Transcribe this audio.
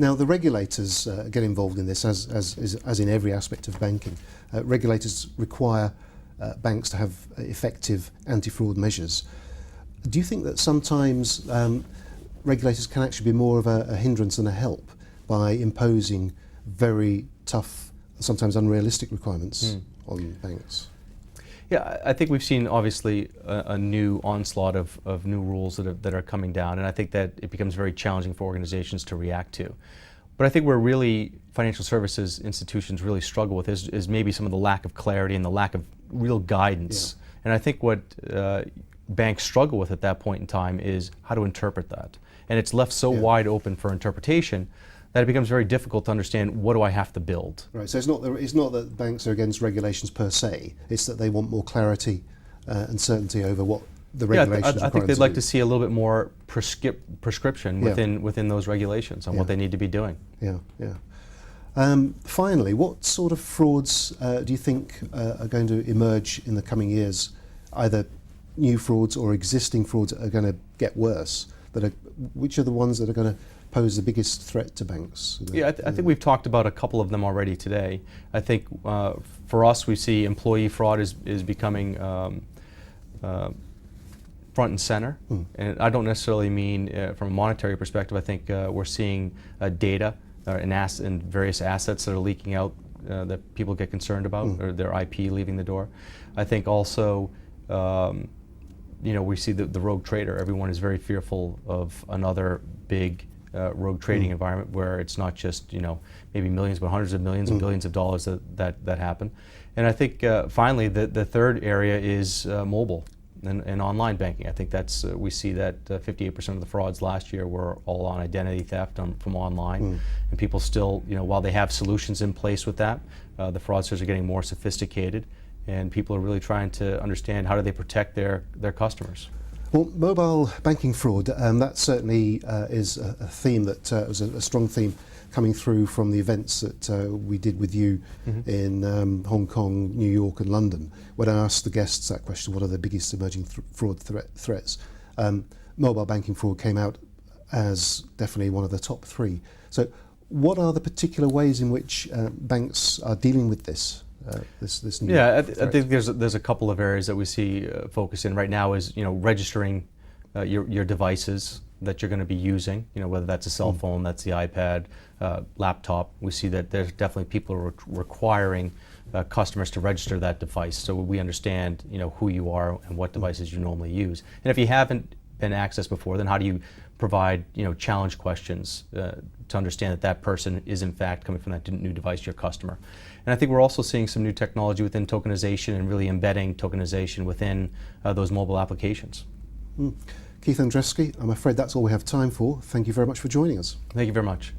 Now, the regulators get involved in this, as in every aspect of banking. Regulators require banks to have effective anti-fraud measures. Do you think that sometimes regulators can actually be more of a hindrance than a help by imposing very tough, sometimes unrealistic requirements on banks? Yeah, I think we've seen obviously a new onslaught of new rules that are coming down, and I think that it becomes very challenging for organizations to react to. But I think where really financial services institutions really struggle with is maybe some of the lack of clarity and the lack of real guidance. Yeah. And I think what banks struggle with at that point in time is how to interpret that. And it's left so wide open for interpretation that it becomes very difficult to understand, what do I have to build? Right, so it's not that banks are against regulations per se, it's that they want more clarity and certainty over what the regulations I think they'd like to see a little bit more prescription within those regulations on what they need to be doing. Finally, what sort of frauds do you think are going to emerge in the coming years? Either new frauds or existing frauds are going to get worse? Which are the ones that are going to pose the biggest threat to banks? Yeah, I think we've talked about a couple of them already today. I think for us, we see employee fraud is becoming front and center. And I don't necessarily mean from a monetary perspective. I think we're seeing data and various assets that are leaking out that people get concerned about, or their IP leaving the door. I think also we see the rogue trader. Everyone is very fearful of another big rogue trading environment where it's not just maybe millions, but hundreds of millions and billions of dollars that happen. And I think finally the third area is mobile and online banking. I think that's we see that 58% of the frauds last year were all on identity theft from online, and people still, while they have solutions in place with that, the fraudsters are getting more sophisticated, and people are really trying to understand how do they protect their customers. Well, mobile banking fraud, that certainly is a theme that was a strong theme coming through from the events that we did with you in Hong Kong, New York and London. When I asked the guests that question, what are the biggest emerging fraud threats? Mobile banking fraud came out as definitely one of the top three. So what are the particular ways in which banks are dealing with this? This new I think there's a couple of areas that we see focus in right now is registering your devices that you're going to be using, whether that's a cell phone, that's the iPad, laptop. We see that there's definitely people are requiring customers to register that device, so we understand who you are and what devices you normally use. And if you haven't been accessed before, then how do you provide challenge questions to understand that person is in fact coming from that new device, your customer. And I think we're also seeing some new technology within tokenization and really embedding tokenization within those mobile applications. Keith Andrzejewski, I'm afraid that's all we have time for. Thank you very much for joining us. Thank you very much.